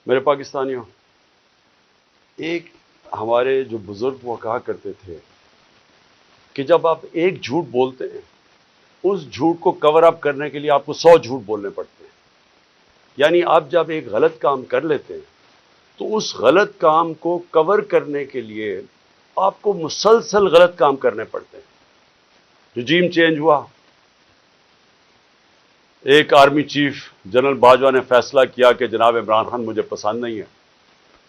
میرے پاکستانیوں، ایک ہمارے جو بزرگ وہ کہا کرتے تھے کہ جب آپ ایک جھوٹ بولتے ہیں، اس جھوٹ کو کور اپ کرنے کے لیے آپ کو 100 جھوٹ بولنے پڑتے ہیں۔ یعنی آپ جب ایک غلط کام کر لیتے ہیں تو اس غلط کام کو کور کرنے کے لیے آپ کو مسلسل غلط کام کرنے پڑتے ہیں۔ رجیم چینج ہوا، ایک آرمی چیف جنرل باجوہ نے فیصلہ کیا کہ جناب عمران خان مجھے پسند نہیں ہے،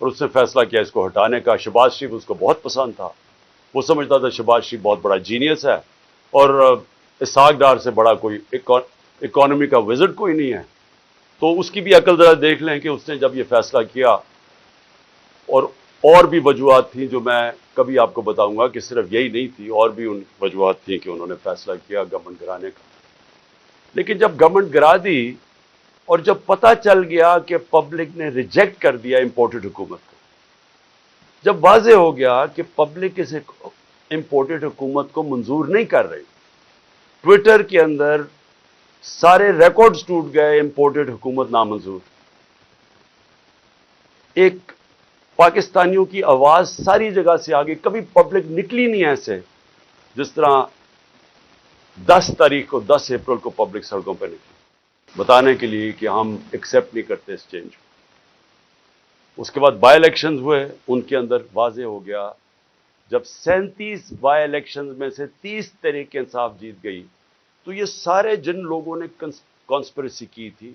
اور اس نے فیصلہ کیا اس کو ہٹانے کا۔ شہباز شریف اس کو بہت پسند تھا، وہ سمجھتا تھا شہباز شریف بہت بڑا جینیس ہے اور اسحاق ڈار سے بڑا کوئی اکانومی کا وزٹ کوئی نہیں ہے۔ تو اس کی بھی عقل ذرا دیکھ لیں کہ اس نے جب یہ فیصلہ کیا، اور بھی وجوہات تھیں جو میں کبھی آپ کو بتاؤں گا کہ صرف یہی نہیں تھی، اور بھی ان وجوہات تھیں کہ انہوں نے فیصلہ کیا گورنمنٹ گرانے کا۔ لیکن جب گورنمنٹ گرا دی اور جب پتہ چل گیا کہ پبلک نے ریجیکٹ کر دیا امپورٹڈ حکومت کو، جب واضح ہو گیا کہ پبلک اس امپورٹڈ حکومت کو منظور نہیں کر رہی، ٹویٹر کے اندر سارے ریکارڈز ٹوٹ گئے، امپورٹڈ حکومت نامنظور۔ ایک پاکستانیوں کی آواز ساری جگہ سے آگے، کبھی پبلک نکلی نہیں ایسے جس طرح 10 تاریخ کو، 10 اپریل کو پبلک سڑکوں پہ نکلی بتانے کے لیے کہ ہم ایکسیپٹ نہیں کرتے اس چینج کو۔ اس کے بعد بائی الیکشنز ہوئے، ان کے اندر واضح ہو گیا، جب 37 بائی الیکشنز میں سے 30 تحریک انصاف جیت گئی، تو یہ سارے جن لوگوں نے کانسپریسی کی تھی،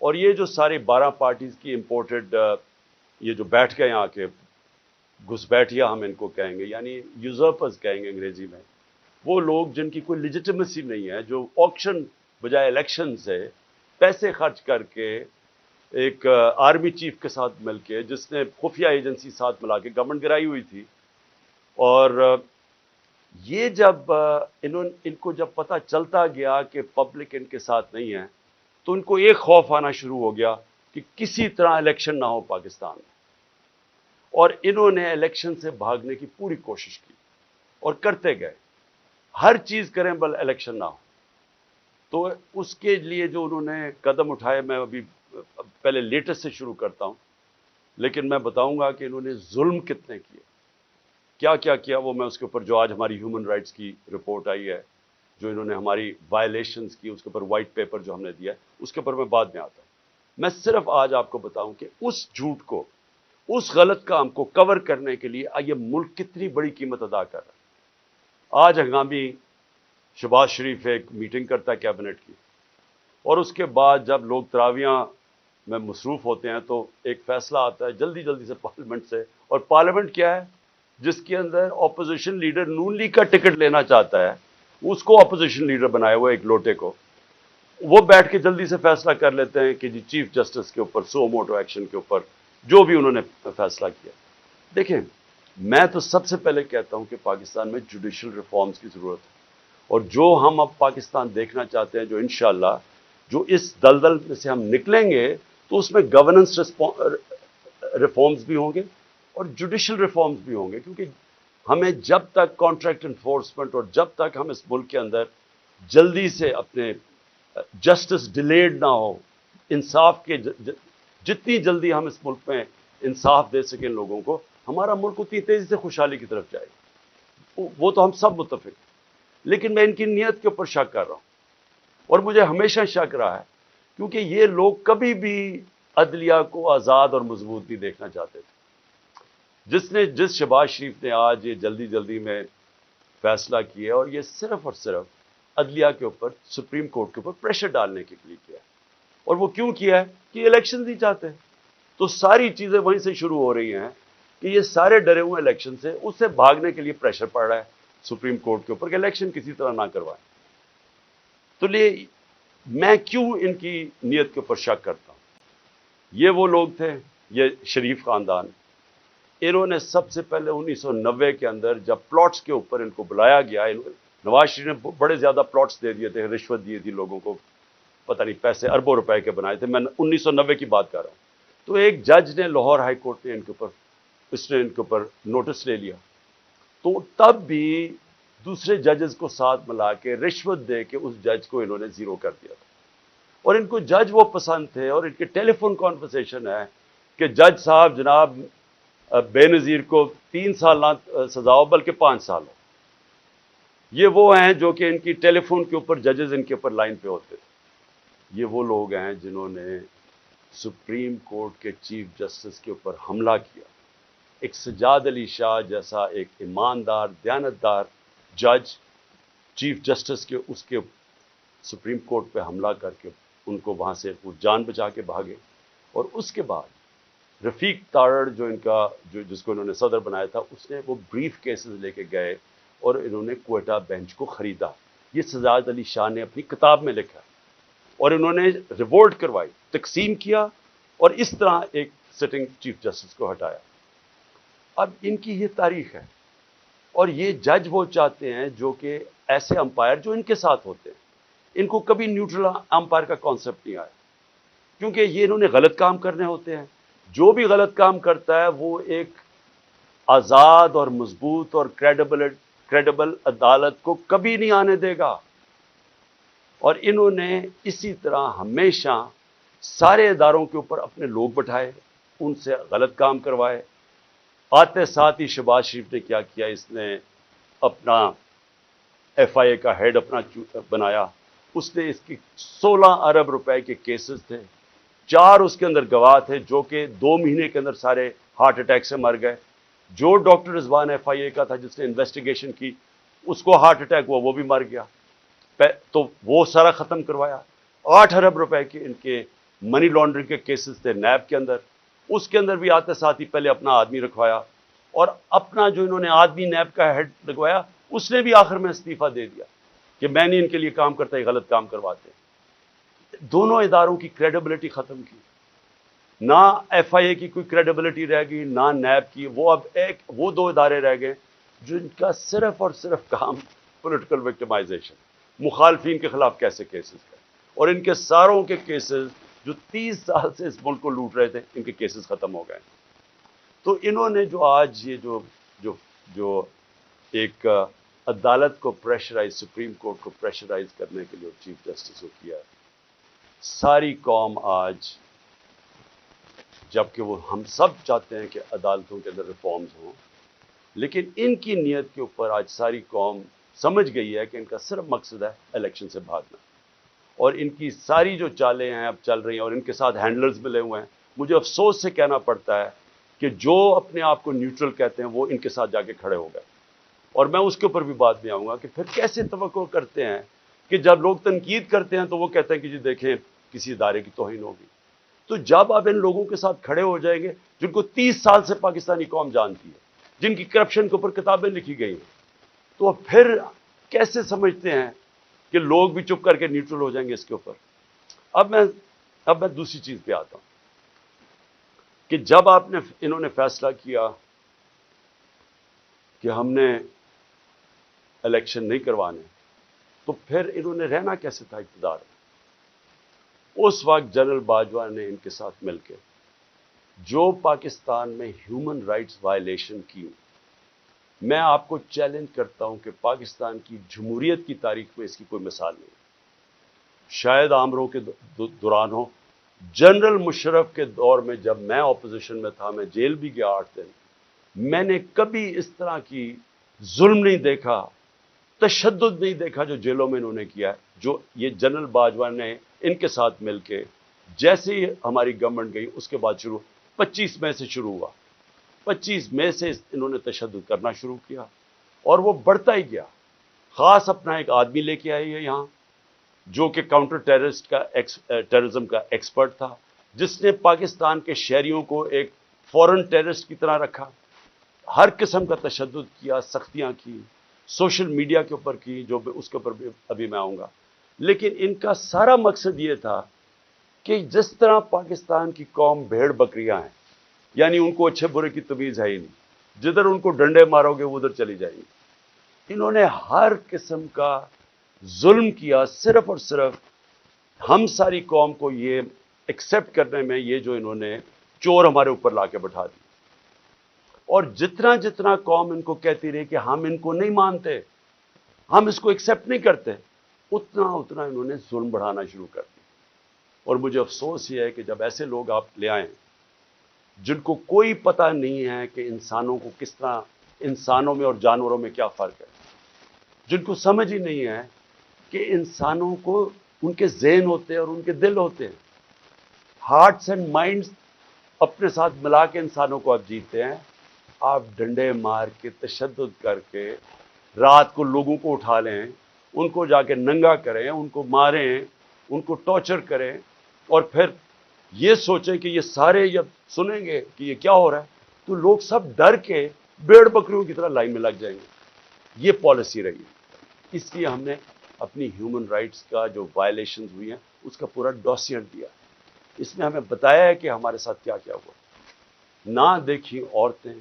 اور یہ جو سارے 12 پارٹیز کی امپورٹڈ، یہ جو بیٹھ گئے آ کے، گھسپیٹھیا ہم ان کو کہیں گے، یعنی یوزرپرز کہیں گے انگریزی میں، وہ لوگ جن کی کوئی لیجیٹمیسی نہیں ہے، جو آکشن بجائے الیکشن سے پیسے خرچ کر کے ایک آرمی چیف کے ساتھ مل کے، جس نے خفیہ ایجنسی ساتھ ملا کے گورنمنٹ گرائی ہوئی تھی، اور یہ جب ان کو جب پتہ چلتا گیا کہ پبلک ان کے ساتھ نہیں ہے، تو ان کو ایک خوف آنا شروع ہو گیا کہ کسی طرح الیکشن نہ ہو پاکستان میں، اور انہوں نے الیکشن سے بھاگنے کی پوری کوشش کی اور کرتے گئے، ہر چیز کریں بل الیکشن نہ ہو۔ تو اس کے لیے جو انہوں نے قدم اٹھائے، میں ابھی پہلے لیٹسٹ سے شروع کرتا ہوں، لیکن میں بتاؤں گا کہ انہوں نے ظلم کتنے کیے، کیا کیا کیا، وہ میں اس کے اوپر جو آج ہماری ہیومن رائٹس کی رپورٹ آئی ہے، جو انہوں نے ہماری وائلیشنز کی، اس کے اوپر وائٹ پیپر جو ہم نے دیا ہے، اس کے اوپر میں بعد میں آتا ہوں۔ میں صرف آج آپ کو بتاؤں کہ اس جھوٹ کو، اس غلط کام کو کور کرنے کے لیے یہ ملک کتنی بڑی قیمت ادا کر رہا ہے۔ آج ہنگامی شہباز شریف ایک میٹنگ کرتا ہے کیبنٹ کی، اور اس کے بعد جب لوگ تراویحاں میں مصروف ہوتے ہیں تو ایک فیصلہ آتا ہے جلدی جلدی سے پارلیمنٹ سے، اور پارلیمنٹ کیا ہے جس کے اندر اپوزیشن لیڈر نون لیگ کا ٹکٹ لینا چاہتا ہے، اس کو اپوزیشن لیڈر بنایا ہوا ایک لوٹے کو، وہ بیٹھ کے جلدی سے فیصلہ کر لیتے ہیں کہ جی چیف جسٹس کے اوپر سو موٹو ایکشن کے اوپر جو بھی انہوں نے فیصلہ کیا۔ دیکھیں، میں تو سب سے پہلے کہتا ہوں کہ پاکستان میں جوڈیشل ریفارمز کی ضرورت ہے، اور جو ہم اب پاکستان دیکھنا چاہتے ہیں، جو انشاءاللہ جو اس دلدل میں سے ہم نکلیں گے، تو اس میں گورننس ریفارمز بھی ہوں گے اور جوڈیشل ریفارمز بھی ہوں گے، کیونکہ ہمیں جب تک کانٹریکٹ انفورسمنٹ، اور جب تک ہم اس ملک کے اندر جلدی سے اپنے جسٹس ڈیلیڈ نہ ہو، انصاف کے جتنی جلدی ہم اس ملک میں انصاف دے سکیں لوگوں کو، ہمارا ملک اتنی تیزی سے خوشحالی کی طرف جائے گا، وہ تو ہم سب متفق ہیں۔ لیکن میں ان کی نیت کے اوپر شک کر رہا ہوں، اور مجھے ہمیشہ شک رہا ہے، کیونکہ یہ لوگ کبھی بھی عدلیہ کو آزاد اور مضبوط نہیں دیکھنا چاہتے تھے۔ جس شہباز شریف نے آج یہ جلدی جلدی میں فیصلہ کیا، اور یہ صرف اور صرف عدلیہ کے اوپر، سپریم کورٹ کے اوپر پریشر ڈالنے کے لیے کیا ہے، اور وہ کیوں کیا ہے کہ الیکشن نہیں چاہتے، تو ساری چیزیں وہیں سے شروع ہو رہی ہیں کہ یہ سارے ڈرے ہوئے الیکشن سے، اس سے بھاگنے کے لیے پریشر پڑ رہا ہے سپریم کورٹ کے اوپر کہ الیکشن کسی طرح نہ کروائیں۔ تو میں کیوں ان کی نیت کے اوپر شک کرتا ہوں؟ یہ وہ لوگ تھے، یہ شریف خاندان، انہوں نے سب سے پہلے 1990 کے اندر جب پلاٹس کے اوپر ان کو بلایا گیا، نواز شریف نے بڑے زیادہ پلاٹس دے دیے تھے، رشوت دی تھی لوگوں کو، پتہ نہیں پیسے اربوں روپے کے بنائے تھے، میں 1990 کی بات کر رہا ہوں۔ تو ایک جج نے لاہور ہائی کورٹ نے ان کے اوپر نوٹس لے لیا، تو تب بھی دوسرے ججز کو ساتھ ملا کے رشوت دے کے اس جج کو انہوں نے زیرو کر دیا تھا، اور ان کو جج وہ پسند تھے، اور ان کے ٹیلی فون کانورسیشن ہے کہ جج صاحب جناب بے نظیر کو 3 سال نہ سزا ہو بلکہ 5 سال ہو. یہ وہ ہیں جو کہ ان کی ٹیلی فون کے اوپر ججز ان کے اوپر لائن پہ ہوتے تھے. یہ وہ لوگ ہیں جنہوں نے سپریم کورٹ کے چیف جسٹس کے اوپر حملہ کیا. ایک سجاد علی شاہ جیسا ایک ایماندار دیانتدار جج چیف جسٹس کے اس کے سپریم کورٹ پہ حملہ کر کے ان کو وہاں سے وہ جان بچا کے بھاگے. اور اس کے بعد رفیق تارڑ جو ان کا جس کو انہوں نے صدر بنایا تھا اس نے وہ بریف کیسز لے کے گئے اور انہوں نے کوئٹہ بینچ کو خریدا. یہ سجاد علی شاہ نے اپنی کتاب میں لکھا اور انہوں نے ریوولٹ کروائی, تقسیم کیا اور اس طرح ایک سٹنگ چیف جسٹس کو ہٹایا. اب ان کی یہ تاریخ ہے اور یہ جج وہ چاہتے ہیں جو کہ ایسے امپائر جو ان کے ساتھ ہوتے ہیں. ان کو کبھی نیوٹرل امپائر کا کانسیپٹ نہیں آیا کیونکہ یہ انہوں نے غلط کام کرنے ہوتے ہیں. جو بھی غلط کام کرتا ہے وہ ایک آزاد اور مضبوط اور کریڈیبل عدالت کو کبھی نہیں آنے دے گا. اور انہوں نے اسی طرح ہمیشہ سارے اداروں کے اوپر اپنے لوگ بٹھائے, ان سے غلط کام کروائے. آتے ساتھ ہی شہباز شریف نے کیا کیا, اس نے اپنا ایف آئی اے کا ہیڈ اپنا بنایا. اس نے اس کی 16 ارب روپے کے کیسز تھے, 4 اس کے اندر گواہ تھے جو کہ 2 مہینے کے اندر سارے ہارٹ اٹیک سے مر گئے. جو ڈاکٹر رضوان ایف آئی اے کا تھا جس نے انویسٹیگیشن کی اس کو ہارٹ اٹیک ہوا, وہ بھی مر گیا. تو وہ سارا ختم کروایا. 8 ارب روپے کے ان کے منی لانڈرنگ کے کیسز تھے نیب کے اندر, اس کے اندر بھی آتے ساتھ ہی پہلے اپنا آدمی رکھوایا اور اپنا جو انہوں نے آدمی نیب کا ہیڈ لگوایا اس نے بھی آخر میں استعفیٰ دے دیا کہ میں نہیں ان کے لیے کام کرتا, یہ غلط کام کرواتے. دونوں اداروں کی کریڈیبلٹی ختم کی. نہ ایف آئی اے کی کوئی کریڈیبلٹی رہ گئی نہ نیب کی. وہ اب وہ 2 ادارے رہ گئے جن کا صرف اور صرف کام پولیٹیکل وکٹمائزیشن, مخالفین کے خلاف کیسے کیسز ہے. اور ان کے ساروں کے کیسز جو 30 سال سے اس ملک کو لوٹ رہے تھے ان کے کیسز ختم ہو گئے. تو انہوں نے جو آج یہ جو ایک عدالت کو پریشرائز, سپریم کورٹ کو پریشرائز کرنے کے لیے چیف جسٹس کو کیا ہے, ساری قوم آج, جبکہ وہ ہم سب چاہتے ہیں کہ عدالتوں کے اندر ریفارمز ہوں, لیکن ان کی نیت کے اوپر آج ساری قوم سمجھ گئی ہے کہ ان کا صرف مقصد ہے الیکشن سے بھاگنا. اور ان کی ساری جو چالیں ہیں اب چل رہی ہیں اور ان کے ساتھ ہینڈلرز ملے ہوئے ہیں. مجھے افسوس سے کہنا پڑتا ہے کہ جو اپنے آپ کو نیوٹرل کہتے ہیں وہ ان کے ساتھ جا کے کھڑے ہو گئے. اور میں اس کے اوپر بھی بات میں آؤں گا کہ پھر کیسے توقع کرتے ہیں کہ جب لوگ تنقید کرتے ہیں تو وہ کہتے ہیں کہ جی دیکھیں کسی ادارے کی توہین ہوگی. تو جب آپ ان لوگوں کے ساتھ کھڑے ہو جائیں گے جن کو 30 سال سے پاکستانی قوم جانتی ہے, جن کی کرپشن کے اوپر کتابیں لکھی گئی ہیں, تو پھر کیسے سمجھتے ہیں کہ لوگ بھی چپ کر کے نیوٹرل ہو جائیں گے اس کے اوپر. اب میں دوسری چیز پہ آتا ہوں کہ جب انہوں نے فیصلہ کیا کہ ہم نے الیکشن نہیں کروانے, تو پھر انہوں نے رہنا کیسے تھا اقتدار میں. اس وقت جنرل باجوہ نے ان کے ساتھ مل کے جو پاکستان میں ہیومن رائٹس وائلیشن کی, میں آپ کو چیلنج کرتا ہوں کہ پاکستان کی جمہوریت کی تاریخ میں اس کی کوئی مثال نہیں. شاید آمروں کے دوران ہو, جنرل مشرف کے دور میں جب میں اپوزیشن میں تھا, میں جیل بھی گیا 8 دن, میں نے کبھی اس طرح کی ظلم نہیں دیکھا, تشدد نہیں دیکھا جو جیلوں میں انہوں نے کیا ہے. جو یہ جنرل باجوہ نے ان کے ساتھ مل کے, جیسے ہی ہماری گورنمنٹ گئی اس کے بعد 25 مئی سے شروع ہوا, 25 مئی سے انہوں نے تشدد کرنا شروع کیا اور وہ بڑھتا ہی گیا. خاص اپنا ایک آدمی لے کے آئی ہے یہاں جو کہ کاؤنٹر ٹیررزم کا ایکسپرٹ تھا, جس نے پاکستان کے شہریوں کو ایک فورن ٹیررسٹ کی طرح رکھا, ہر قسم کا تشدد کیا, سختیاں کی, سوشل میڈیا کے اوپر کی, جو اس کے اوپر ابھی میں آؤں گا. لیکن ان کا سارا مقصد یہ تھا کہ جس طرح پاکستان کی قوم بھیڑ بکریاں ہیں, یعنی ان کو اچھے برے کی تمیز ہے ہی نہیں, جدھر ان کو ڈنڈے مارو گے وہ ادھر چلی جائیں گی. انہوں نے ہر قسم کا ظلم کیا, صرف اور صرف ہم ساری قوم کو یہ ایکسیپٹ کرنے میں, یہ جو انہوں نے چور ہمارے اوپر لا کے بٹھا دی. اور جتنا جتنا قوم ان کو کہتی رہی کہ ہم ان کو نہیں مانتے, ہم اس کو ایکسیپٹ نہیں کرتے, اتنا اتنا انہوں نے ظلم بڑھانا شروع کر دیا. اور مجھے افسوس یہ ہے کہ جب ایسے لوگ آپ لے آئیں جن کو کوئی پتہ نہیں ہے کہ انسانوں کو کس طرح، انسانوں میں اور جانوروں میں کیا فرق ہے، جن کو سمجھ ہی نہیں ہے کہ انسانوں کو ان کے ذہن ہوتے ہیں اور ان کے دل ہوتے ہیں، ہارٹس اینڈ مائنڈز اپنے ساتھ ملا کے انسانوں کو آپ جیتے ہیں. آپ ڈنڈے مار کے، تشدد کر کے، رات کو لوگوں کو اٹھا لیں، ان کو جا کے ننگا کریں، ان کو ماریں، ان کو ٹارچر کریں، اور پھر یہ سوچیں کہ یہ سارے جب سنیں گے کہ یہ کیا ہو رہا ہے تو لوگ سب ڈر کے بھیڑ بکریوں کی طرح لائن میں لگ جائیں گے. یہ پالیسی رہی ہے. اس لیے ہم نے اپنی ہیومن رائٹس کا جو وائلیشنز ہوئی ہیں اس کا پورا ڈوسیر دیا. اس میں ہمیں بتایا ہے کہ ہمارے ساتھ کیا کیا ہوا. نہ دیکھی عورتیں،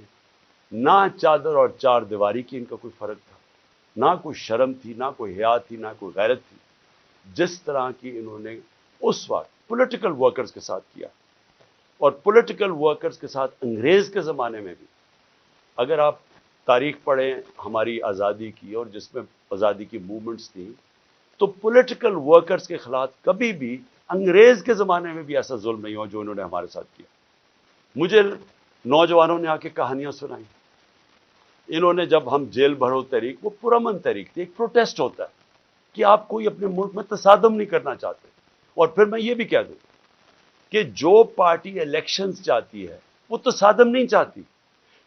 نہ چادر اور چار دیواری کی ان کا کوئی فرق تھا، نہ کوئی شرم تھی، نہ کوئی حیا تھی، نہ کوئی غیرت تھی. جس طرح کی انہوں نے اس وقت پولیٹیکل ورکرز کے ساتھ کیا، اور پولیٹیکل ورکرز کے ساتھ انگریز کے زمانے میں بھی، اگر آپ تاریخ پڑھیں ہماری آزادی کی اور جس میں آزادی کی موومنٹس تھیں، تو پولیٹیکل ورکرز کے خلاف کبھی بھی انگریز کے زمانے میں بھی ایسا ظلم نہیں ہوا جو انہوں نے ہمارے ساتھ کیا. مجھے نوجوانوں نے آ کے کہانیاں سنائیں. انہوں نے جب ہم جیل بھرو تحریک، وہ پرامن تحریک تھی، ایک پروٹیسٹ ہوتا ہے کہ آپ کوئی اپنے ملک میں تصادم نہیں کرنا چاہتے. اور پھر میں یہ بھی کہہ دوں کہ جو پارٹی الیکشنز چاہتی ہے وہ تصادم نہیں چاہتی.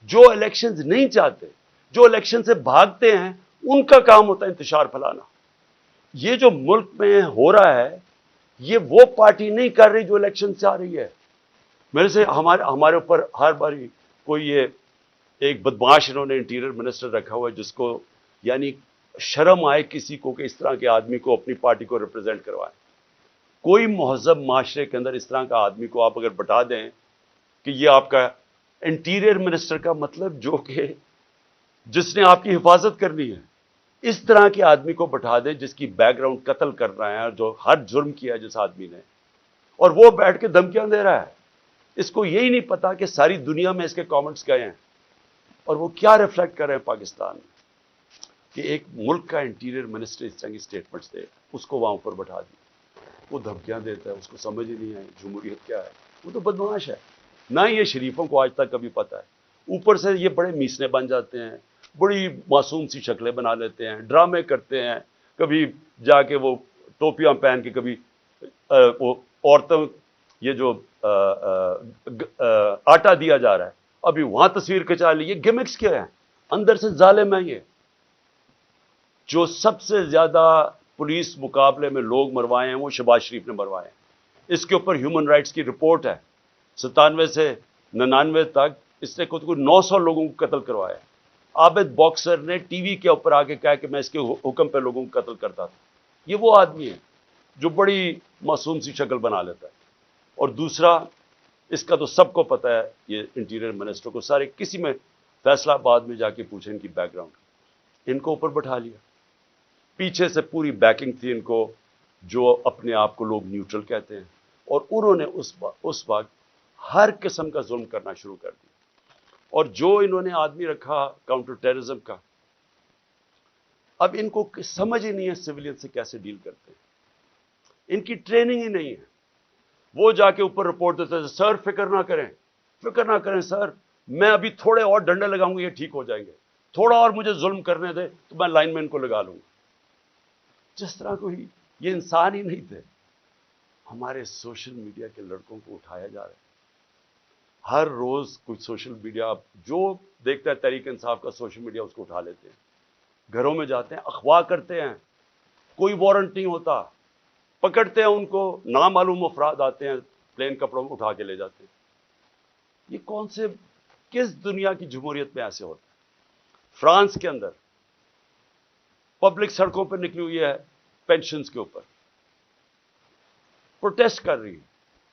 جو الیکشنز نہیں چاہتے، جو الیکشن سے بھاگتے ہیں، ان کا کام ہوتا ہے انتشار پھیلانا. یہ جو ملک میں ہو رہا ہے یہ وہ پارٹی نہیں کر رہی جو الیکشن سے آ رہی ہے. میرے سے ہمارے اوپر ہر باری کوئی یہ ایک بدماش انہوں نے انٹیریئر منسٹر رکھا ہوا ہے جس کو یعنی شرم آئے کسی کو کہ اس طرح کے آدمی کو اپنی پارٹی کو ریپرزینٹ کروائے. کوئی مہذب معاشرے کے اندر اس طرح کا آدمی کو آپ اگر بتا دیں کہ یہ آپ کا انٹیریئر منسٹر کا مطلب جو کہ جس نے آپ کی حفاظت کرنی ہے، اس طرح کے آدمی کو بٹھا دیں جس کی بیک گراؤنڈ قتل کر رہا ہے اور جو ہر جرم کیا ہے جس آدمی نے، اور وہ بیٹھ کے دھمکیاں دے رہا ہے. اس کو یہی نہیں پتا کہ ساری دنیا میں اس کے کامنٹس گئے ہیں اور وہ کیا ریفلیکٹ کر رہے ہیں پاکستان میں، کہ ایک ملک کا انٹیریئر منسٹر اس طرح کی اسٹیٹمنٹس دے، اس کو وہاں پر بٹھا دی. وہ دھمکیاں دیتا ہے، اس کو سمجھ ہی نہیں آئی جمہوریت کیا ہے. وہ تو بدمعاش ہے. نہ یہ شریفوں کو آج تک کبھی پتہ ہے. اوپر سے یہ بڑے میسنے بن جاتے ہیں، بڑی معصوم سی شکلیں بنا لیتے ہیں، ڈرامے کرتے ہیں. کبھی جا کے وہ ٹوپیاں پہن کے، کبھی وہ عورتوں یہ جو آٹا دیا جا رہا ہے ابھی وہاں تصویر کھچا لی. یہ گمکس کیا ہیں؟ اندر سے ظالم ہے. یہ جو سب سے زیادہ پولیس مقابلے میں لوگ مروائے ہیں وہ شہباز شریف نے مروائے ہیں. اس کے اوپر ہیومن رائٹس کی رپورٹ ہے. 97 سے 99 تک اس نے کوئی 900 لوگوں کو قتل کروایا. عابد باکسر نے ٹی وی کے اوپر آ کے کہا کہ میں اس کے حکم پہ لوگوں کو قتل کرتا تھا. یہ وہ آدمی ہے جو بڑی معصوم سی شکل بنا لیتا ہے. اور دوسرا، اس کا تو سب کو پتہ ہے، یہ انٹیریئر منسٹر کو سارے، کسی میں فیصلہ آباد میں جا کے پوچھیں ان کی بیک گراؤنڈ. ان کو اوپر بٹھا لیا. پیچھے سے پوری بیکنگ تھی ان کو، جو اپنے آپ کو لوگ نیوٹرل کہتے ہیں، اور انہوں نے اس وقت ہر قسم کا ظلم کرنا شروع کر دیا. اور جو انہوں نے آدمی رکھا کاؤنٹر ٹیررزم کا، اب ان کو سمجھ ہی نہیں ہے سویلین سے کیسے ڈیل کرتے ہیں. ان کی ٹریننگ ہی نہیں ہے. وہ جا کے اوپر رپورٹ دیتے ہیں، سر فکر نہ کریں سر، میں ابھی تھوڑے اور ڈنڈے لگاؤں گا یہ ٹھیک ہو جائیں گے، تھوڑا اور مجھے ظلم کرنے دے تو میں لائن مین کو لگا لوں گا. جس طرح کوئی یہ انسان ہی نہیں تھے. ہمارے سوشل میڈیا کے لڑکوں کو اٹھایا جا رہا ہے. ہر روز کچھ سوشل میڈیا، جو دیکھتا ہے تحریک انصاف کا سوشل میڈیا اس کو اٹھا لیتے ہیں، گھروں میں جاتے ہیں، اغوا کرتے ہیں، کوئی وارنٹ نہیں ہوتا، پکڑتے ہیں ان کو، نامعلوم افراد آتے ہیں پلین کپڑوں میں اٹھا کے لے جاتے ہیں. یہ کون سے، کس دنیا کی جمہوریت میں ایسے ہوتا ہے؟ فرانس کے اندر پبلک سڑکوں پر نکلی ہوئی ہے پینشنز کے اوپر، پروٹیسٹ کر رہی ہے،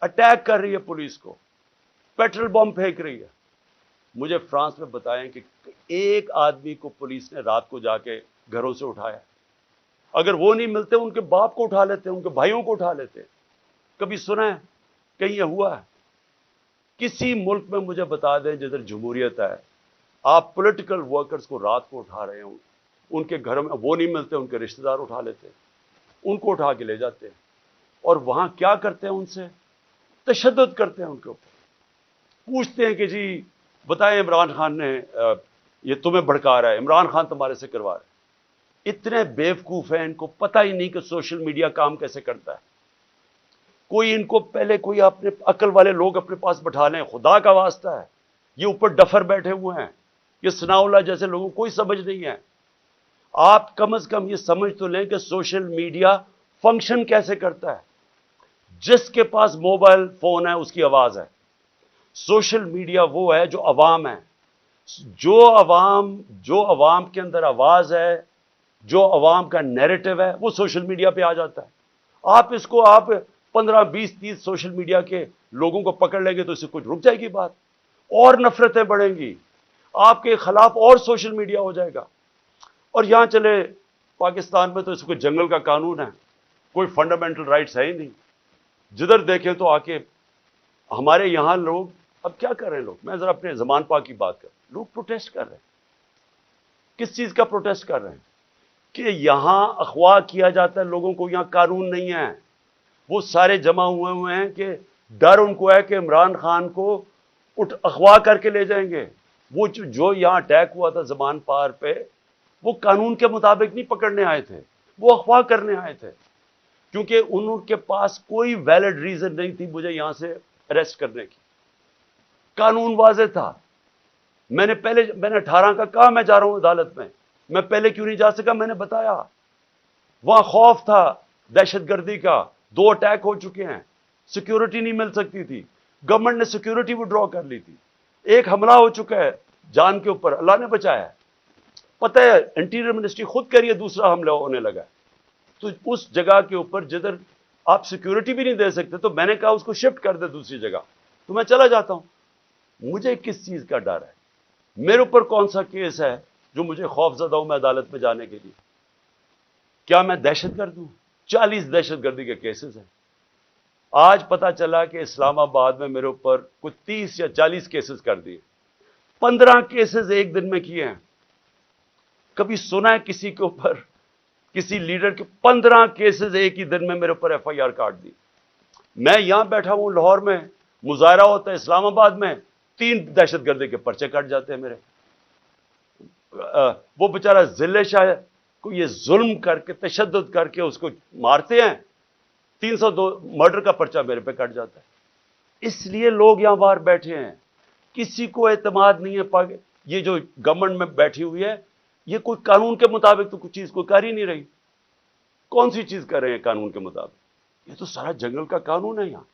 اٹیک کر رہی ہے پولیس کو، پیٹرول بم پھینک رہی ہے. مجھے فرانس میں بتائیں کہ ایک آدمی کو پولیس نے رات کو جا کے گھروں سے اٹھایا. اگر وہ نہیں ملتے ان کے باپ کو اٹھا لیتے، ان کے بھائیوں کو اٹھا لیتے. کبھی سنا ہے کہیں یہ ہوا ہے؟ کسی ملک میں مجھے بتا دیں جدھر جمہوریت ہے، آپ پولیٹیکل ورکرز کو رات کو اٹھا رہے ہوں، ان کے گھروں میں وہ نہیں ملتے، ان کے رشتہ دار اٹھا لیتے، ان کو اٹھا کے لے جاتے ہیں، اور وہاں کیا کرتے ہیں؟ ان سے تشدد کرتے ہیں ان کے اوپر. پوچھتے ہیں کہ جی بتائیں عمران خان نے یہ تمہیں بھڑکا رہا ہے، عمران خان تمہارے سے کروا رہا ہے۔ اتنے بیوقوف ہیں، ان کو پتہ ہی نہیں کہ سوشل میڈیا کام کیسے کرتا ہے۔ کوئی ان کو پہلے کوئی اپنے عقل والے لوگ اپنے پاس بٹھا لیں، خدا کا واسطہ ہے، یہ اوپر ڈفر بیٹھے ہوئے ہیں، یہ ثناء اللہ جیسے لوگوں کو کوئی سمجھ نہیں ہے۔ آپ کم از کم یہ سمجھ تو لیں کہ سوشل میڈیا فنکشن کیسے کرتا ہے۔ جس کے پاس موبائل فون ہے اس کی آواز ہے۔ سوشل میڈیا وہ ہے جو عوام ہے، جو عوام کے اندر آواز ہے، جو عوام کا نیریٹو ہے، وہ سوشل میڈیا پہ آ جاتا ہے۔ آپ اس کو 15 20 30 سوشل میڈیا کے لوگوں کو پکڑ لیں گے تو اس سے کچھ رک جائے گی بات، اور نفرتیں بڑھیں گی، آپ کے خلاف اور سوشل میڈیا ہو جائے گا۔ اور یہاں چلے پاکستان میں تو اس کو جنگل کا قانون ہے، کوئی فنڈامنٹل رائٹس ہے ہی نہیں، جدھر دیکھیں تو آ کے ہمارے یہاں لوگ اب کیا کر رہے ہیں، لوگ میں ذرا اپنے زمان پاک کی بات کروں، لوگ پروٹیسٹ کر رہے ہیں۔ کس چیز کا پروٹیسٹ کر رہے ہیں؟ کہ یہاں اغوا کیا جاتا ہے لوگوں کو، یہاں قانون نہیں ہے۔ وہ سارے جمع ہوئے ہیں کہ ڈر ان کو ہے کہ عمران خان کو اغوا کر کے لے جائیں گے۔ وہ جو یہاں اٹیک ہوا تھا زمان پار پہ، وہ قانون کے مطابق نہیں پکڑنے آئے تھے، وہ اغوا کرنے آئے تھے، کیونکہ ان کے پاس کوئی ویلڈ ریزن نہیں تھی مجھے یہاں سے اریسٹ کرنے کی۔ قانون واضح تھا۔ میں نے 18 کا کہا میں جا رہا ہوں عدالت میں پہلے کیوں نہیں جا سکا؟ میں نے بتایا وہاں خوف تھا دہشت گردی کا، 2 اٹیک ہو چکے ہیں، سیکیورٹی نہیں مل سکتی تھی، گورنمنٹ نے سیکیورٹی وڈرا کر لی تھی، ایک حملہ ہو چکا ہے جان کے اوپر، اللہ نے بچایا ہے۔ پتہ ہے انٹیریئر منسٹری خود کہہ رہی ہے دوسرا حملہ ہونے لگا ہے۔ تو اس جگہ کے اوپر جدھر آپ سیکیورٹی بھی نہیں دے سکتے، تو میں نے کہا اس کو شفٹ کر دے دوسری جگہ، تو میں چلا جاتا ہوں۔ مجھے کس چیز کا ڈر ہے؟ میرے اوپر کون سا کیس ہے جو مجھے خوف زدہ ہوں میں عدالت میں جانے کے لیے؟ کیا میں دہشت گرد ہوں؟ 40 دہشت گردی کے کیسز ہیں۔ آج پتا چلا کہ اسلام آباد میں میرے اوپر کچھ 30 یا 40 کیسز کر دیے، 15 کیسز ایک دن میں کیے ہیں۔ کبھی سنا ہے کسی کے اوپر، کسی لیڈر کے 15 کیسز ایک ہی دن میں میرے اوپر ایف آئی آر کاٹ دی؟ میں یہاں بیٹھا ہوں لاہور میں، مظاہرہ ہوتا ہے اسلام آباد میں، 3 دہشت گردی کے پرچے کٹ جاتے ہیں میرے۔ وہ بیچارہ ضلع شاہ کو یہ ظلم کر کے، تشدد کر کے اس کو مارتے ہیں، 302 مرڈر کا پرچہ میرے پہ کٹ جاتا ہے۔ اس لیے لوگ یہاں باہر بیٹھے ہیں، کسی کو اعتماد نہیں ہے۔ یہ جو گورنمنٹ میں بیٹھی ہوئی ہے، یہ کوئی قانون کے مطابق تو کچھ چیز کوئی کر ہی نہیں رہی۔ کون سی چیز کر رہے ہیں قانون کے مطابق؟ یہ تو سارا جنگل کا قانون ہے یہاں۔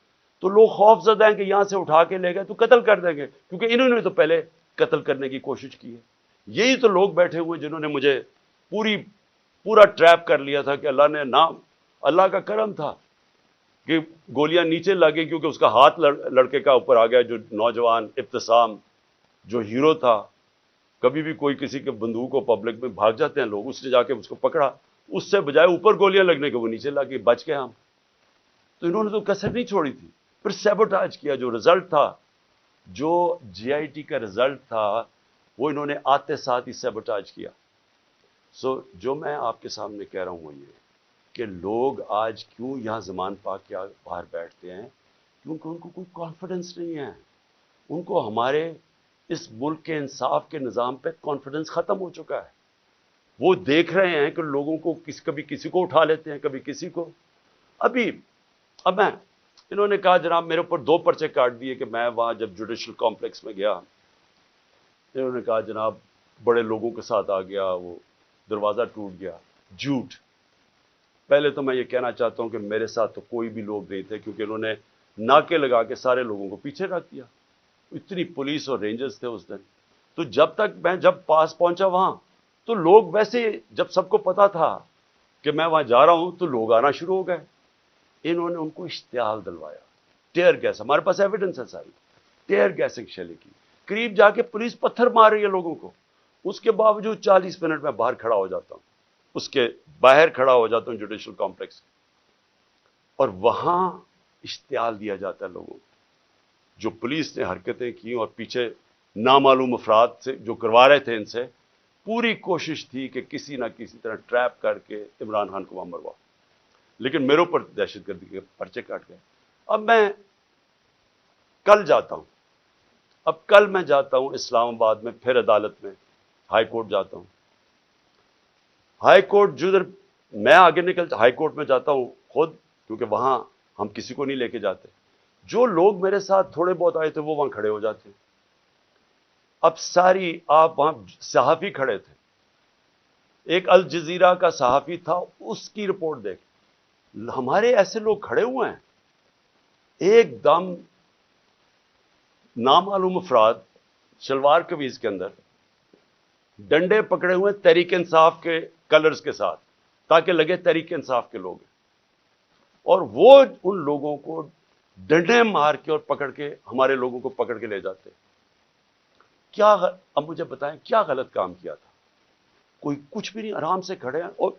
تو لوگ خوف زدہ ہیں کہ یہاں سے اٹھا کے لے گئے تو قتل کر دیں گے، کیونکہ انہوں نے تو پہلے قتل کرنے کی کوشش کی ہے۔ یہی تو لوگ بیٹھے ہوئے جنہوں نے مجھے پورا ٹریپ کر لیا تھا کہ اللہ کا کرم تھا کہ گولیاں نیچے لگے، کیونکہ اس کا ہاتھ لڑکے کا اوپر آ گیا، جو نوجوان ابتسام جو ہیرو تھا۔ کبھی بھی کوئی کسی کے بندوق کو پبلک میں بھاگ جاتے ہیں لوگ، اس نے جا کے اس کو پکڑا، اس سے بجائے اوپر گولیاں لگنے کے وہ نیچے لگی، بچ گئے ہم۔ تو انہوں نے تو کسر نہیں چھوڑی تھی، پھر سیبوٹاج کیا۔ جو رزلٹ تھا، جو جی آئی ٹی کا رزلٹ تھا، وہ انہوں نے آتے ساتھ ہی سیبوٹاج کیا۔ جو میں آپ کے سامنے کہہ رہا ہوں وہ یہ کہ لوگ آج کیوں یہاں زمان پاک کے باہر بیٹھتے ہیں، کیونکہ ان کو کوئی کانفیڈنس نہیں ہے۔ ان کو ہمارے اس ملک کے انصاف کے نظام پہ کانفیڈنس ختم ہو چکا ہے۔ وہ دیکھ رہے ہیں کہ لوگوں کو کبھی کسی کو اٹھا لیتے ہیں، کبھی کسی کو۔ اب انہوں نے کہا جناب میرے اوپر 2 پرچے کاٹ دیے کہ میں وہاں جب جوڈیشل کمپلیکس میں گیا، انہوں نے کہا جناب بڑے لوگوں کے ساتھ آ گیا، وہ دروازہ ٹوٹ گیا۔ جھوٹ۔ پہلے تو میں یہ کہنا چاہتا ہوں کہ میرے ساتھ تو کوئی بھی لوگ نہیں تھے، کیونکہ انہوں نے ناکے لگا کے سارے لوگوں کو پیچھے رکھ دیا، اتنی پولیس اور رینجرز تھے اس دن۔ تو جب پاس پہنچا وہاں، تو لوگ ویسے جب سب کو پتا تھا کہ میں وہاں جا رہا ہوں تو لوگ آنا شروع ہو گئے۔ انہوں نے ان کو اشتعال دلوایا، ٹیئر گیس، ہمارے پاس ایویڈنس ہے ساری، ٹیئر گیسنگ شیلنگ کی، قریب جا کے پولیس پتھر مار رہی ہے لوگوں کو۔ اس کے باوجود 40 منٹ میں باہر کھڑا ہو جاتا ہوں، اس کے باہر کھڑا ہو جاتا ہوں جوڈیشل کمپلیکس، اور وہاں اشتعال دیا جاتا ہے لوگوں کو۔ جو پولیس نے حرکتیں کی اور پیچھے نامعلوم افراد سے جو کروا رہے تھے، ان سے پوری کوشش تھی کہ کسی نہ کسی طرح ٹریپ کر کے عمران خان کو وہاں مروا، لیکن میرے اوپر دہشت گردی کے پرچے کاٹ گئے۔ اب میں کل جاتا ہوں، اب کل میں جاتا ہوں اسلام آباد میں، پھر عدالت میں ہائی کورٹ جاتا ہوں. ہائی کورٹ جدھر میں آگے نکلتا ہائی کورٹ میں جاتا ہوں خود، کیونکہ وہاں ہم کسی کو نہیں لے کے جاتے. جو لوگ میرے ساتھ تھوڑے بہت آئے تھے وہ وہاں کھڑے ہو جاتے. اب ساری آپ وہاں صحافی کھڑے تھے، ایک الجزیرہ کا صحافی تھا، اس کی رپورٹ دیکھ. ہمارے ایسے لوگ کھڑے ہوئے ہیں، ایک دم نامعلوم افراد شلوار قمیض کے اندر ڈنڈے پکڑے ہوئے تحریک انصاف کے کلرز کے ساتھ، تاکہ لگے تحریک انصاف کے لوگ ہیں. اور وہ ان لوگوں کو ڈنڈے مار کے اور پکڑ کے ہمارے لوگوں کو پکڑ کے لے جاتے. اب مجھے بتائیں کیا غلط کام کیا تھا؟ کوئی کچھ بھی نہیں، آرام سے کھڑے ہیں. اور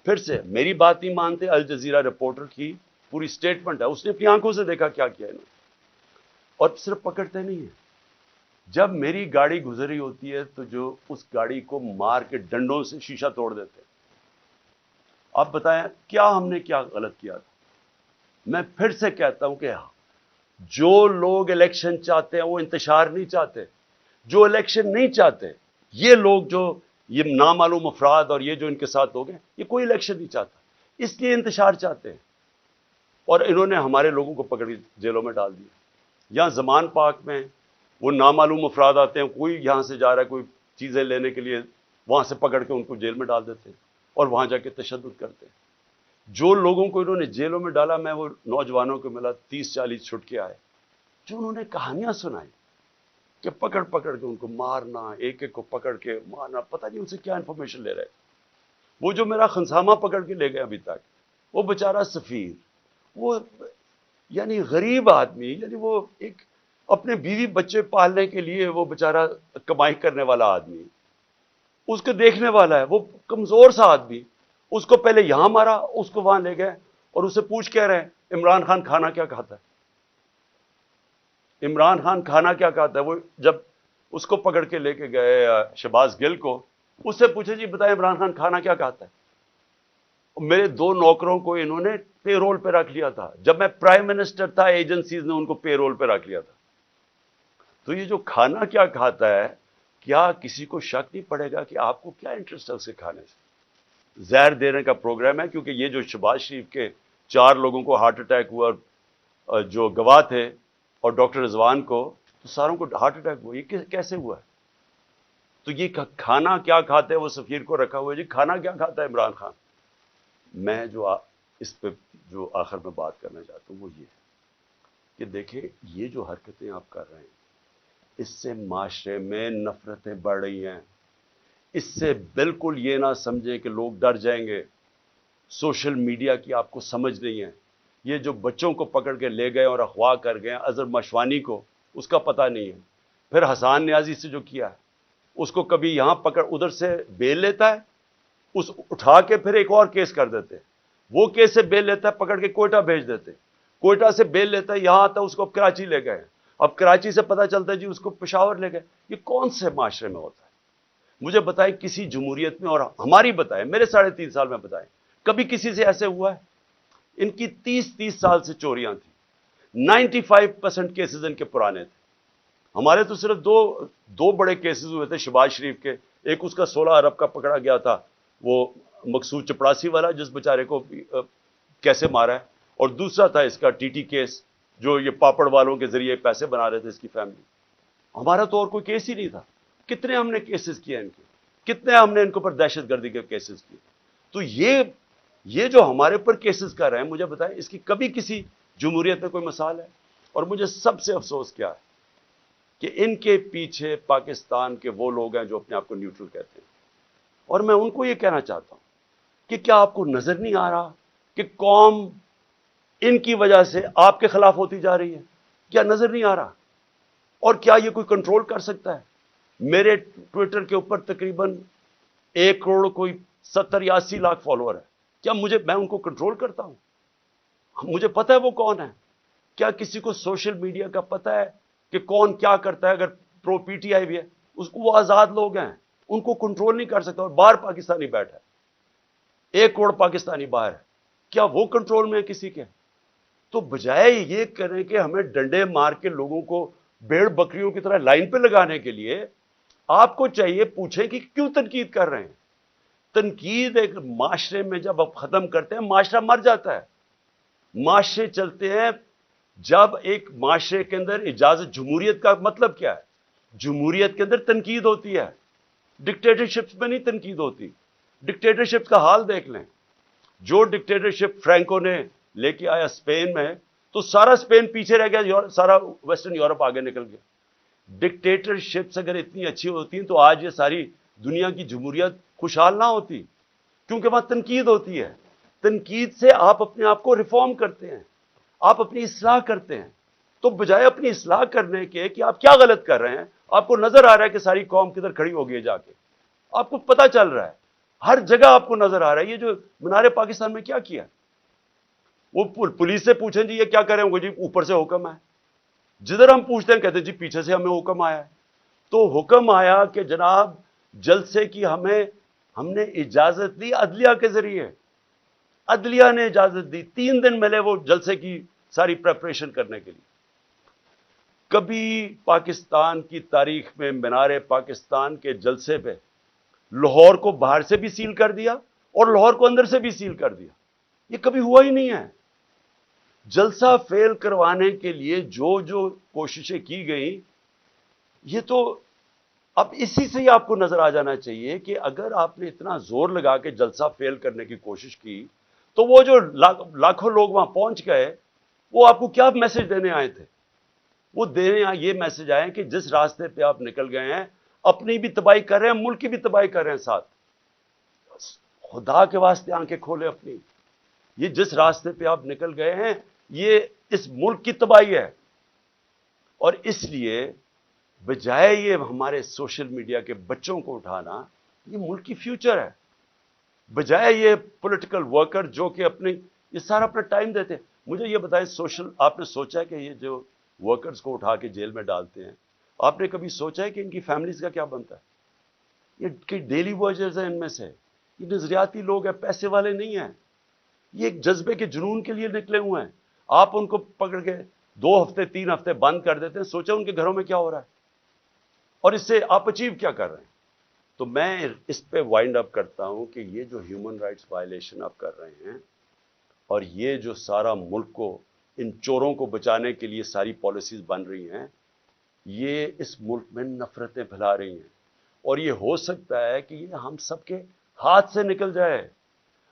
پھر سے میری بات نہیں مانتے. الجزیرہ رپورٹر کی پوری سٹیٹمنٹ ہے، اس نے اپنی آنکھوں سے دیکھا کیا کیا انہوں نے. اور صرف پکڑتے نہیں ہیں، جب میری گاڑی گزری ہوتی ہے تو جو اس گاڑی کو مار کے ڈنڈوں سے شیشہ توڑ دیتے. آپ بتائیں کیا ہم نے کیا غلط کیا تھا؟ میں پھر سے کہتا ہوں کہ جو لوگ الیکشن چاہتے ہیں وہ انتشار نہیں چاہتے. جو الیکشن نہیں چاہتے، یہ لوگ جو یہ نامعلوم افراد اور یہ جو ان کے ساتھ لوگ ہیں، یہ کوئی الیکشن نہیں چاہتا، اس لیے انتشار چاہتے ہیں. اور انہوں نے ہمارے لوگوں کو پکڑ کے جیلوں میں ڈال دیا. یہاں زمان پاک میں وہ نامعلوم افراد آتے ہیں، کوئی یہاں سے جا رہا ہے کوئی چیزیں لینے کے لیے، وہاں سے پکڑ کے ان کو جیل میں ڈال دیتے ہیں اور وہاں جا کے تشدد کرتے ہیں. جو لوگوں کو انہوں نے جیلوں میں ڈالا، میں وہ نوجوانوں کو ملا 30-40 چھٹ کے آئے، جو انہوں نے کہانیاں سنائی کہ پکڑ پکڑ کے ان کو مارنا، ایک ایک کو پکڑ کے مارنا، پتہ نہیں ان سے کیا انفارمیشن لے رہے. وہ جو میرا خنسامہ پکڑ کے لے گئے ابھی تک، وہ بیچارہ سفیر، وہ یعنی غریب آدمی، یعنی وہ ایک اپنے بیوی بچے پالنے کے لیے وہ بیچارہ کمائی کرنے والا آدمی، اس کو دیکھنے والا ہے، وہ کمزور سا آدمی، اس کو پہلے یہاں مارا، اس کو وہاں لے گئے اور اسے پوچھ کہہ رہے ہیں عمران خان کھانا کیا کھاتا ہے. عمران خان کھانا کیا کھاتا ہے. وہ جب اس کو پکڑ کے لے کے گئے شہباز گل کو، اس سے پوچھے جی بتائیں عمران خان کھانا کیا کھاتا ہے. میرے 2 نوکروں کو انہوں نے پے رول پہ رکھ لیا تھا. جب میں پرائم منسٹر تھا، ایجنسیز نے ان کو پے رول پہ رکھ لیا تھا. تو یہ جو کھانا کیا کھاتا ہے، کیا کسی کو شک نہیں پڑے گا کہ آپ کو کیا انٹرسٹ ہے اسے کھانے سے؟ زہر دینے کا پروگرام ہے. کیونکہ یہ جو شہباز شریف کے 4 لوگوں کو ہارٹ اٹیک ہوا، اور جو گواہ تھے، اور ڈاکٹر رضوان کو، تو ساروں کو ہارٹ اٹیک ہوا. یہ کیسے ہوا ہے؟ تو یہ کھانا کیا کھاتے ہیں، وہ سفیر کو رکھا ہوا ہے جی کھانا کیا کھاتا ہے عمران خان. میں جو اس پہ جو آخر میں بات کرنا چاہتا ہوں وہ یہ ہے کہ دیکھیں یہ جو حرکتیں آپ کر رہے ہیں، اس سے معاشرے میں نفرتیں بڑھ رہی ہیں. اس سے بالکل یہ نہ سمجھیں کہ لوگ ڈر جائیں گے. سوشل میڈیا کی آپ کو سمجھ نہیں ہے. یہ جو بچوں کو پکڑ کے لے گئے اور اغوا کر گئے اظہر مشوانی کو، اس کا پتہ نہیں ہے. پھر حسان نیازی سے جو کیا ہے، اس کو کبھی یہاں پکڑ، ادھر سے بیل لیتا ہے، اس اٹھا کے پھر ایک اور کیس کر دیتے. وہ کیس سے بیل لیتا ہے، پکڑ کے کوئٹہ بھیج دیتے. کوئٹہ سے بیل لیتا ہے، یہاں آتا ہے، اس کو اب کراچی لے گئے. اب کراچی سے پتہ چلتا ہے جی اس کو پشاور لے گئے. یہ کون سے معاشرے میں ہوتا ہے؟ مجھے بتائیں کسی جمہوریت میں، اور ہماری بتائیں، میرے 3.5 سال میں بتائیں کبھی کسی سے ایسے ہوا ہے؟ ان کی 30 سال سے چوریاں تھیں. 95% کیسز ان کے پرانے تھے. ہمارے تو صرف دو بڑے کیسز ہوئے تھے شہباز شریف کے. ایک اس کا 16 ارب کا پکڑا گیا تھا، وہ مقصود چپڑاسی والا، جس بیچارے کو کیسے مارا ہے. اور دوسرا تھا اس کا ٹی کیس، جو یہ پاپڑ والوں کے ذریعے پیسے بنا رہے تھے اس کی فیملی. ہمارا تو اور کوئی کیس ہی نہیں تھا. کتنے ہم نے کیسز کیے ان کے، کتنے ہم نے ان کے اوپر دہشت گردی کے کیسز کیے. تو یہ جو ہمارے اوپر کیسز کر رہے ہیں، مجھے بتائیں اس کی کبھی کسی جمہوریت میں کوئی مثال ہے؟ اور مجھے سب سے افسوس کیا ہے کہ ان کے پیچھے پاکستان کے وہ لوگ ہیں جو اپنے آپ کو نیوٹرل کہتے ہیں. اور میں ان کو یہ کہنا چاہتا ہوں کہ کیا آپ کو نظر نہیں آ رہا کہ قوم ان کی وجہ سے آپ کے خلاف ہوتی جا رہی ہے؟ کیا نظر نہیں آ رہا؟ اور کیا یہ کوئی کنٹرول کر سکتا ہے؟ میرے ٹویٹر کے اوپر تقریباً 1 کروڑ کوئی 70 یا 80 لاکھ فالوور ہے. کیا میں ان کو کنٹرول کرتا ہوں؟ مجھے پتہ ہے وہ کون ہے. کیا کسی کو سوشل میڈیا کا پتہ ہے کہ کون کیا کرتا ہے؟ اگر پرو پی ٹی آئی بھی ہے، اس کو وہ آزاد لوگ ہیں، ان کو کنٹرول نہیں کر سکتا. اور باہر پاکستانی بیٹھا ہے، 1 کروڑ پاکستانی باہر ہے، کیا وہ کنٹرول میں ہے کسی کے؟ تو بجائے یہ کریں کہ ہمیں ڈنڈے مار کے لوگوں کو بھیڑ بکریوں کی طرح لائن پہ لگانے کے لیے آپ کو چاہیے پوچھیں کہ کیوں تنقید کر رہے ہیں. تنقید ایک معاشرے میں جب آپ ختم کرتے ہیں معاشرہ مر جاتا ہے. معاشرے چلتے ہیں جب ایک معاشرے کے اندر اجازت. جمہوریت کا مطلب کیا ہے؟ جمہوریت کے اندر تنقید ہوتی ہے، ڈکٹیٹرشپ میں نہیں تنقید ہوتی. ڈکٹیٹرشپ کا حال دیکھ لیں. جو ڈکٹیٹرشپ فرینکو نے لے کے آیا اسپین میں، تو سارا اسپین پیچھے رہ گیا، سارا ویسٹرن یورپ آگے نکل گیا. ڈکٹیٹرشپس اگر اتنی اچھی ہوتی ہیں تو آج یہ ساری دنیا کی جمہوریت خوشحال نہ ہوتی، کیونکہ وہاں تنقید ہوتی ہے. تنقید سے آپ اپنے آپ کو ریفارم کرتے ہیں، آپ اپنی اصلاح کرتے ہیں. تو بجائے اپنی اصلاح کرنے کے کہ آپ کیا غلط کر رہے ہیں، آپ کو نظر آ رہا ہے کہ ساری قوم کدھر کھڑی ہو گئی جا کے، آپ کو پتہ چل رہا ہے، ہر جگہ آپ کو نظر آ رہا ہے. یہ جو مینار پاکستان میں کیا کیا، وہ پولیس سے پوچھیں جی یہ کیا کریں گے، جی اوپر سے حکم ہے. جدھر ہم پوچھتے ہیں کہتے ہیں جی پیچھے سے ہمیں حکم آیا ہے. تو حکم آیا کہ جناب جلسے کی ہم نے اجازت دی عدلیہ کے ذریعے. عدلیہ نے اجازت دی، 3 دن ملے وہ جلسے کی ساری پریپریشن کرنے کے لیے. کبھی پاکستان کی تاریخ میں مینار پاکستان کے جلسے پہ لاہور کو باہر سے بھی سیل کر دیا اور لاہور کو اندر سے بھی سیل کر دیا. یہ کبھی ہوا ہی نہیں ہے. جلسہ فیل کروانے کے لیے جو کوششیں کی گئیں، یہ تو اب اسی سے ہی آپ کو نظر آ جانا چاہیے کہ اگر آپ نے اتنا زور لگا کے جلسہ فیل کرنے کی کوشش کی تو وہ جو لاکھوں لوگ وہاں پہنچ گئے وہ آپ کو کیا میسج دینے آئے تھے؟ وہ دینے یہ میسج آئے کہ جس راستے پہ آپ نکل گئے ہیں اپنی بھی تباہی کر رہے ہیں، ملک کی بھی تباہی کر رہے ہیں ساتھ. خدا کے واسطے آنکھیں کھولے اپنی. یہ جس راستے پہ آپ نکل گئے ہیں یہ اس ملک کی تباہی ہے. اور اس لیے بجائے یہ ہمارے سوشل میڈیا کے بچوں کو اٹھانا، یہ ملک کی فیوچر ہے. بجائے یہ پولیٹیکل ورکر جو کہ یہ سارا اپنا ٹائم دیتے ہیں. مجھے یہ بتائیں آپ نے سوچا ہے کہ یہ جو ورکرز کو اٹھا کے جیل میں ڈالتے ہیں، آپ نے کبھی سوچا ہے کہ ان کی فیملیز کا کیا بنتا ہے؟ یہ ڈیلی ورکرز ہیں، ان میں سے یہ نظریاتی لوگ ہیں، پیسے والے نہیں ہیں. یہ ایک جذبے کے جنون کے لیے نکلے ہوئے ہیں. آپ ان کو پکڑ کے 2 ہفتے 3 ہفتے بند کر دیتے ہیں. سوچا ان کے گھروں میں کیا ہو رہا ہے اور اس سے آپ اچیو کیا کر رہے ہیں. تو میں اس پہ وائنڈ اپ کرتا ہوں کہ یہ جو ہیومن رائٹس وائلیشن آپ کر رہے ہیں اور یہ جو سارا ملک کو ان چوروں کو بچانے کے لیے ساری پالیسیز بن رہی ہیں، یہ اس ملک میں نفرتیں پھیلا رہی ہیں. اور یہ ہو سکتا ہے کہ یہ ہم سب کے ہاتھ سے نکل جائے.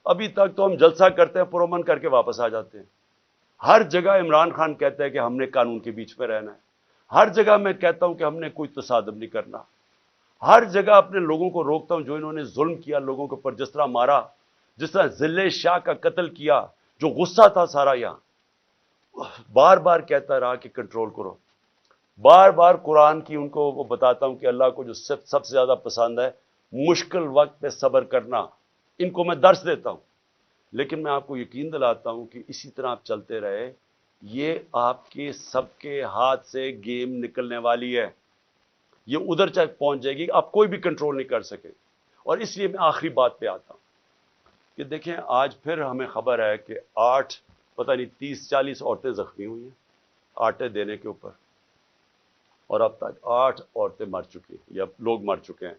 ابھی تک تو ہم جلسہ کرتے ہیں، پرامن کر کے واپس آ جاتے ہیں. ہر جگہ عمران خان کہتا ہے کہ ہم نے قانون کے بیچ میں رہنا ہے. ہر جگہ میں کہتا ہوں کہ ہم نے کوئی تصادم نہیں کرنا. ہر جگہ اپنے لوگوں کو روکتا ہوں جو انہوں نے ظلم کیا لوگوں کے اوپر، جس طرح مارا، جس طرح ذلِ شاہ کا قتل کیا، جو غصہ تھا سارا یہاں. بار بار کہتا رہا کہ کنٹرول کرو. بار بار قرآن کی ان کو وہ بتاتا ہوں کہ اللہ کو جو سب سے زیادہ پسند ہے مشکل وقت پہ صبر کرنا. ان کو میں درس دیتا ہوں. لیکن میں آپ کو یقین دلاتا ہوں کہ اسی طرح آپ چلتے رہے، یہ آپ کے سب کے ہاتھ سے گیم نکلنے والی ہے. یہ ادھر تک پہنچ جائے گی، آپ کوئی بھی کنٹرول نہیں کر سکے. اور اس لیے میں آخری بات پہ آتا ہوں کہ دیکھیں آج پھر ہمیں خبر ہے کہ 30-40 عورتیں زخمی ہوئی ہیں آٹے دینے کے اوپر، اور اب تک 8 عورتیں مر چکی ہیں یا لوگ مر چکے ہیں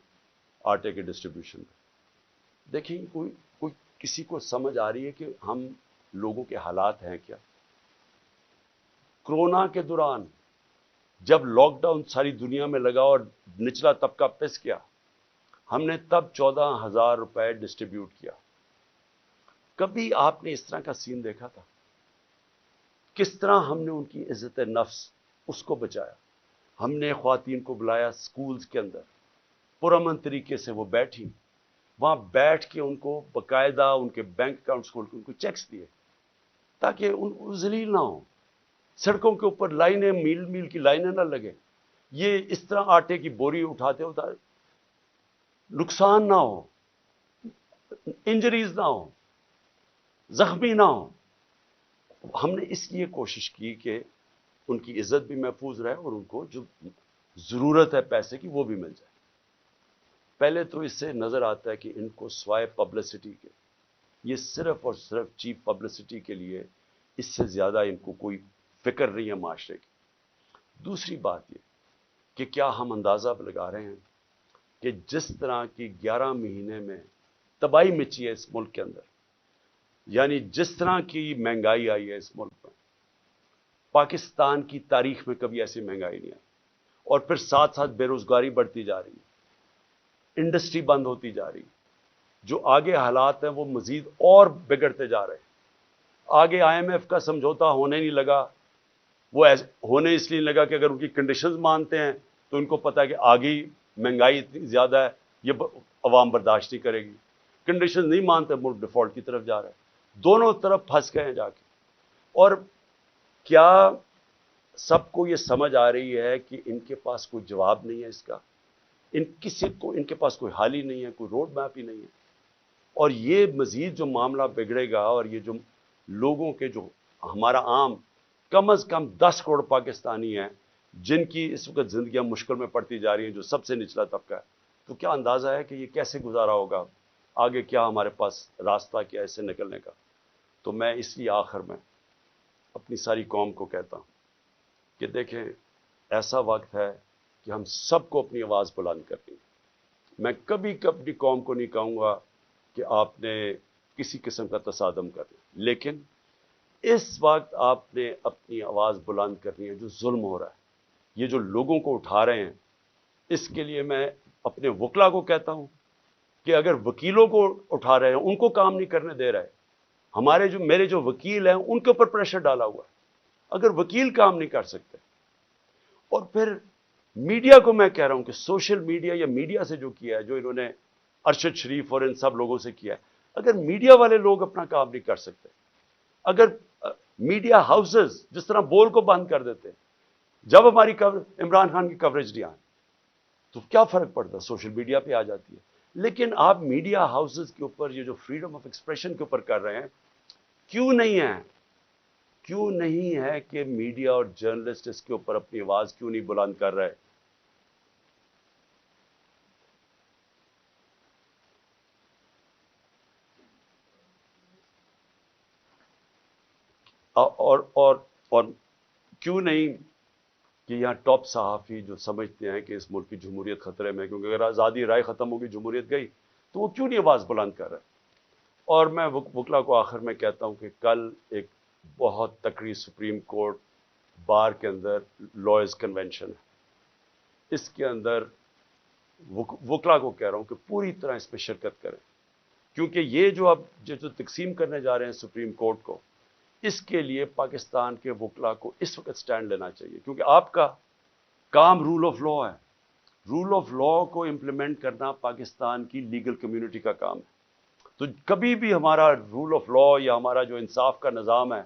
آٹے کے ڈسٹریبیوشن میں. دیکھیں کوئی کسی کو سمجھ آ رہی ہے کہ ہم لوگوں کے حالات ہیں کیا؟ کرونا کے دوران جب لاک ڈاؤن ساری دنیا میں لگا اور نچلا طبقہ پس گیا، ہم نے تب 14,000 روپے ڈسٹریبیوٹ کیا. کبھی آپ نے اس طرح کا سین دیکھا تھا؟ کس طرح ہم نے ان کی عزت نفس اس کو بچایا. ہم نے خواتین کو بلایا سکولز کے اندر، پرامن طریقے سے وہ بیٹھی، وہاں بیٹھ کے ان کو باقاعدہ ان کے بینک اکاؤنٹس کھول کے ان کو چیکس دیے تاکہ ان ذلیل نہ ہوں. سڑکوں کے اوپر لائنیں میل میل کی لائنیں نہ لگے. یہ اس طرح آٹے کی بوری اٹھاتے نقصان نہ ہو، انجریز نہ ہو، زخمی نہ ہو. ہم نے اس لیے کوشش کی کہ ان کی عزت بھی محفوظ رہے اور ان کو جو ضرورت ہے پیسے کی وہ بھی مل جائے. پہلے تو اس سے نظر آتا ہے کہ ان کو سوائے پبلسٹی کے، یہ صرف اور صرف چیپ پبلسٹی کے لیے، اس سے زیادہ ان کو کوئی فکر نہیں ہے معاشرے کی. دوسری بات یہ کہ کیا ہم اندازہ لگا رہے ہیں کہ جس طرح کی 11 مہینے میں تباہی مچی ہے اس ملک کے اندر، یعنی جس طرح کی مہنگائی آئی ہے اس ملک میں، پاکستان کی تاریخ میں کبھی ایسی مہنگائی نہیں آئی، اور پھر ساتھ ساتھ بے روزگاری بڑھتی جا رہی ہے، انڈسٹری بند ہوتی جا رہی ہے، جو آگے حالات ہیں وہ مزید اور بگڑتے جا رہے ہیں۔ آگے آئی ایم ایف کا سمجھوتا ہونے نہیں لگا، وہ ہونے اس لیے لگا کہ اگر ان کی کنڈیشنز مانتے ہیں تو ان کو پتا ہے کہ آگے مہنگائی اتنی زیادہ ہے، یہ عوام برداشت نہیں کرے گی۔ کنڈیشن نہیں مانتے، ملک ڈیفالٹ کی طرف جا رہا ہے، دونوں طرف پھنس گئے ہیں جا کے۔ اور کیا سب کو یہ سمجھ آ رہی ہے کہ ان کے پاس کوئی جواب نہیں ہے اس کا، ان کے پاس کوئی حل ہی نہیں ہے، کوئی روڈ میپ ہی نہیں ہے؟ اور یہ مزید جو معاملہ بگڑے گا، اور یہ جو لوگوں کے جو ہمارا عام کم از کم 10 کروڑ پاکستانی ہیں جن کی اس وقت زندگیاں مشکل میں پڑتی جا رہی ہیں، جو سب سے نچلا طبقہ ہے، تو کیا اندازہ ہے کہ یہ کیسے گزارا ہوگا؟ آگے کیا ہمارے پاس راستہ کیا ہے اس سے نکلنے کا؟ تو میں اس لیے آخر میں اپنی ساری قوم کو کہتا ہوں کہ دیکھیں، ایسا وقت ہے کہ ہم سب کو اپنی آواز بلند کرنی ہے۔ میں کبھی اپنی قوم کو نہیں کہوں گا کہ آپ نے کسی قسم کا تصادم کرنا، لیکن اس وقت آپ نے اپنی آواز بلند کرنی ہے۔ جو ظلم ہو رہا ہے، یہ جو لوگوں کو اٹھا رہے ہیں، اس کے لیے میں اپنے وکلا کو کہتا ہوں کہ اگر وکیلوں کو اٹھا رہے ہیں، ان کو کام نہیں کرنے دے رہے، میرے جو وکیل ہیں ان کے اوپر پریشر ڈالا ہوا ہے، اگر وکیل کام نہیں کر سکتے، اور پھر میڈیا کو میں کہہ رہا ہوں کہ سوشل میڈیا یا میڈیا سے جو کیا ہے، جو انہوں نے ارشد شریف اور ان سب لوگوں سے کیا ہے، اگر میڈیا والے لوگ اپنا کام نہیں کر سکتے، اگر میڈیا ہاؤسز جس طرح بول کو بند کر دیتے جب ہماری عمران خان کی کوریج نہیں آئی، تو کیا فرق پڑتا؟ سوشل میڈیا پہ آ جاتی ہے۔ لیکن آپ میڈیا ہاؤسز کے اوپر یہ جو فریڈم آف ایکسپریشن کے اوپر کر رہے ہیں، کیوں نہیں ہے؟ کیوں نہیں ہے کہ میڈیا اور جرنلسٹ اس کے اوپر اپنی آواز کیوں نہیں بلند کر رہے؟ اور کیوں نہیں کہ یہاں ٹاپ صحافی جو سمجھتے ہیں کہ اس ملک کی جمہوریت خطرے میں، کیونکہ اگر آزادی رائے ختم ہوگی، جمہوریت گئی، تو وہ کیوں نہیں آواز بلند کر رہے؟ اور میں وکلا کو آخر میں کہتا ہوں کہ کل ایک بہت تکڑی سپریم کورٹ بار کے اندر لائرز کنونشن ہے، اس کے اندر وکلا کو کہہ رہا ہوں کہ پوری طرح اس میں شرکت کریں، کیونکہ یہ جو اب جو تقسیم کرنے جا رہے ہیں سپریم کورٹ کو، اس کے لیے پاکستان کے وکلا کو اس وقت سٹینڈ لینا چاہیے، کیونکہ آپ کا کام رول آف لا ہے۔ رول آف لا کو امپلیمنٹ کرنا پاکستان کی لیگل کمیونٹی کا کام ہے۔ تو کبھی بھی ہمارا رول آف لا یا ہمارا جو انصاف کا نظام ہے،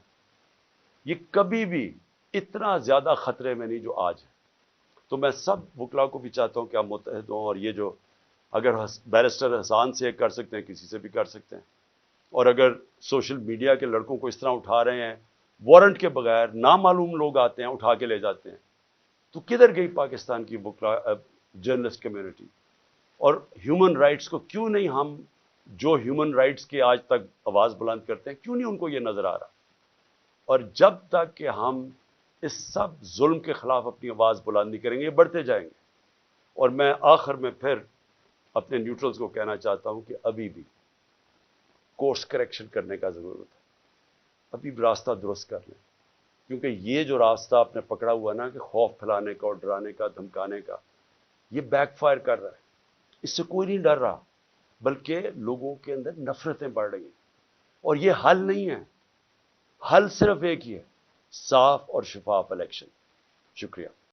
یہ کبھی بھی اتنا زیادہ خطرے میں نہیں جو آج ہے۔ تو میں سب وکلا کو بھی چاہتا ہوں کہ آپ متحد ہوں، اور یہ جو اگر بیرسٹر حسان سے کر سکتے ہیں، کسی سے بھی کر سکتے ہیں، اور اگر سوشل میڈیا کے لڑکوں کو اس طرح اٹھا رہے ہیں، وارنٹ کے بغیر نامعلوم لوگ آتے ہیں اٹھا کے لے جاتے ہیں، تو کدھر گئی پاکستان کی وکلا جرنلسٹ کمیونٹی؟ اور ہیومن رائٹس کو کیوں نہیں ہم جو ہیومن رائٹس کے آج تک آواز بلند کرتے ہیں، کیوں نہیں ان کو یہ نظر آ رہا؟ اور جب تک کہ ہم اس سب ظلم کے خلاف اپنی آواز بلند نہیں کریں گے، یہ بڑھتے جائیں گے۔ اور میں آخر میں پھر اپنے نیوٹرلز کو کہنا چاہتا ہوں کہ ابھی بھی کورس کریکشن کرنے کا ضرورت ہے، ابھی بھی راستہ درست کر لیں، کیونکہ یہ جو راستہ آپ نے پکڑا ہوا نا کہ خوف پھیلانے کا اور ڈرانے کا، دھمکانے کا، یہ بیک فائر کر رہا ہے۔ اس سے کوئی نہیں ڈر رہا، بلکہ لوگوں کے اندر نفرتیں بڑھ رہی ہیں، اور یہ حل نہیں ہے۔ حل صرف ایک ہی ہے، صاف اور شفاف الیکشن۔ شکریہ۔